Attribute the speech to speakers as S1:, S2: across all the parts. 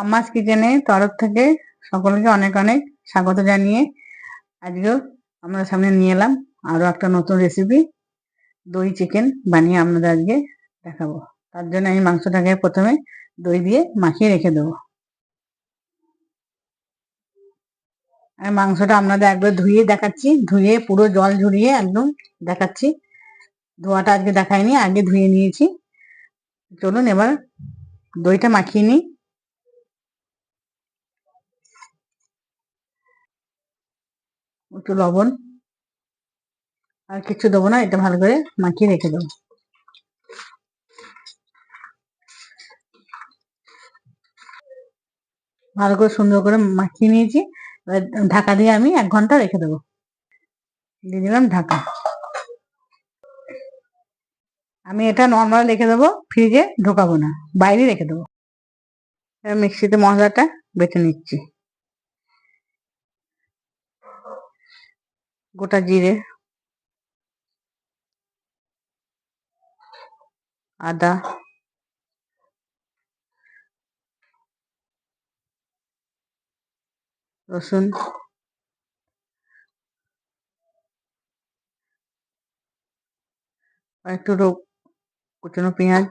S1: আম্মাস কিচেনে তরফ থেকে সকলকে অনেক অনেক স্বাগত জানিয়ে আজকেও আপনাদের সামনে নিয়ে এলাম আরো একটা নতুন রেসিপি, দই চিকেন বানিয়ে আপনাদের আজকে দেখাবো। তার জন্য আমি মাংসটাকে প্রথমে দই দিয়ে মাখিয়ে রেখে দেবো। আমি মাংসটা আপনাদের একবার ধুয়ে দেখাচ্ছি, ধুয়ে পুরো জল ঝরিয়ে একদম দেখাচ্ছি। ধোয়াটা আজকে দেখাইনি, আগে ধুয়ে নিয়েছি। চলুন এবার দইটা মাখিয়ে নিই। একটু লবণ আর কিছু দেবো না, এটা ভালো করে মাখিয়ে রেখে দেবো। ভালো করে সুন্দর করে মাখিয়ে নিয়েছি। এবার ঢাকা দিয়ে আমি 1 ঘন্টা রেখে দেবো। দিয়ে দিলাম ঢাকা। আমি এটা নর্মাল রেখে দেবো, ফ্রিজে ঢোকাবো না, বাইরে রেখে দেবো। মিক্সিতে মশলাটা বেটে নিচ্ছি। গোটা জিরে, আদা, রসুন, একটু কুচনো পেঁয়াজ,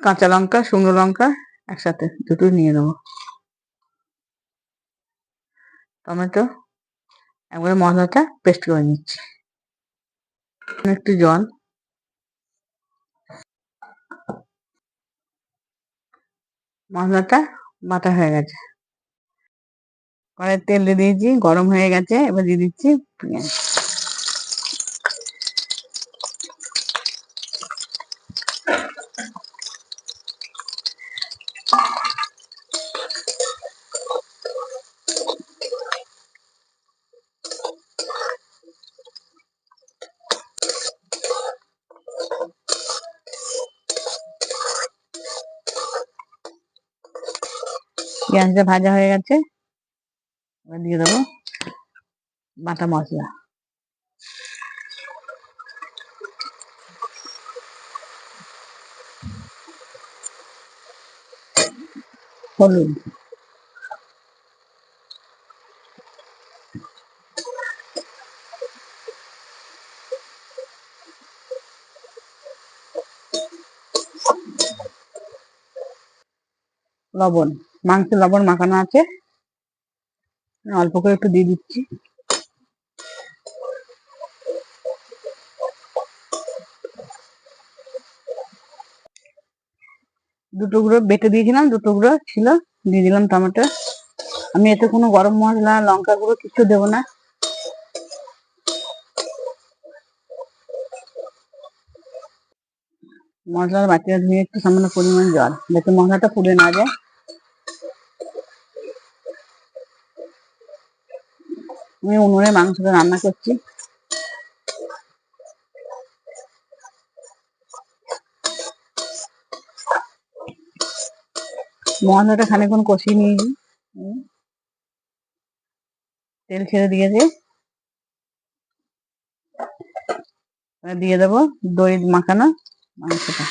S1: কাঁচা লঙ্কা, শুকনো লঙ্কা একসাথে দুটো নিয়ে নেবো, টমেটো, একবারে মশলাটা পেস্ট করে নিচ্ছি। একটু জল, মশলাটা বাটা হয়ে গেছে। কড়াই তেল দিয়ে দিয়েছি, গরম হয়ে গেছে। এবার দিয়ে দিচ্ছি পেঁয়াজ। পেঁয়াজটা ভাজা হয়ে গেছে, এবার দিয়ে দেবো বাটা মশলা। হলুদ, লবণ, মাংসে লবণ মাখানো আছে, অল্প করে একটু দিয়ে দিচ্ছি। দুটো গুঁড়ো বেটে দিয়েছিলাম, দুটো গুঁড়ো ছিল, দিয়ে দিলাম টমেটো। আমি এতে কোনো গরম মশলা, লঙ্কা গুঁড়ো কিছু দেবো না। মশলার বাটিটা ধুয়ে একটু সামান্য পরিমাণ জল, যাতে মশলাটা পুড়ে না যায়। আমি উনুনে মাংসটা রান্না করছি। মশলাটা খানিকক্ষণ কষিয়ে নিয়েছি, তেল ছেড়ে দিয়েছে। দিয়ে দেবো দই মাখানো মাংসটা।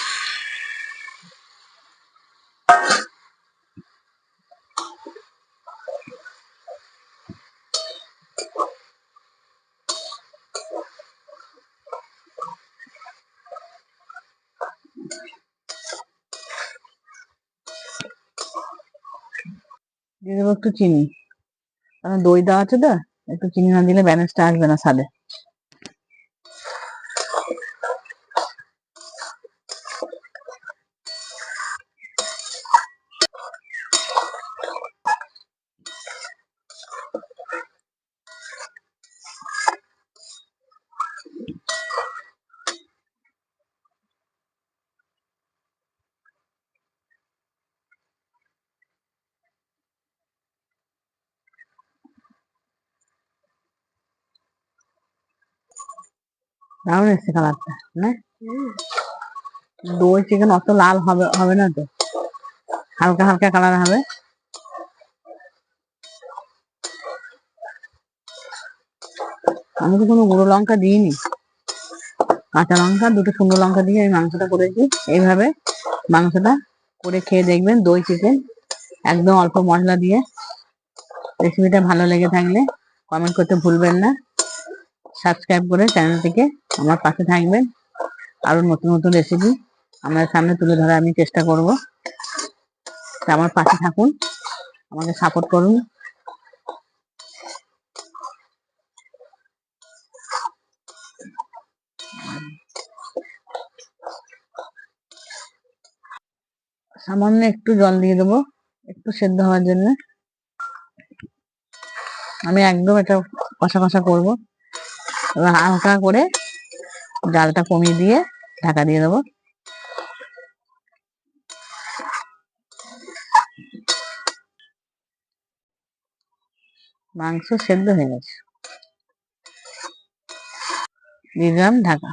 S1: দিয়ে দেবো একটু চিনি, কারণ দই দেওয়া আছে তো, একটু চিনি না দিলে ব্যালেন্সটা আসবে না স্বাদে। দারুণ এসছে কালারটা, না? দই চিকেন অত লাল হবে হবে না তো, হালকা হালকা কালার হবে। আমি তো কোনো গুঁড়ো লঙ্কা দিইনি, কাঁচা লঙ্কা দুটো শুকনো লঙ্কা দিয়ে আমি মাংসটা করেছি। এইভাবে মাংসটা করে খেয়ে দেখবেন দই চিকেন, একদম অল্প মশলা দিয়ে। রেসিপিটা ভালো লেগে থাকলে কমেন্ট করতে ভুলবেন না। সাবস্ক্রাইব করে চ্যানেলটিকে আমার পাশে থাকবেন। আরো নতুন নতুন রেসিপি আপনার সামনে তুলে ধরার আমি চেষ্টা করব। আমার পাশে থাকুন, আমাকে সাপোর্ট করুন। সামান্য একটু জল দিয়ে দেবো একটু সেদ্ধ হওয়ার জন্য। আমি একদম এটা কষা কষা করবো। এবার হালকা করে জালটা কমিয়ে দিয়ে ঢাকা দিয়ে দেবো। মাংস সেদ্ধ হয়ে গেছে, দিয়ে দিলাম ঢাকা।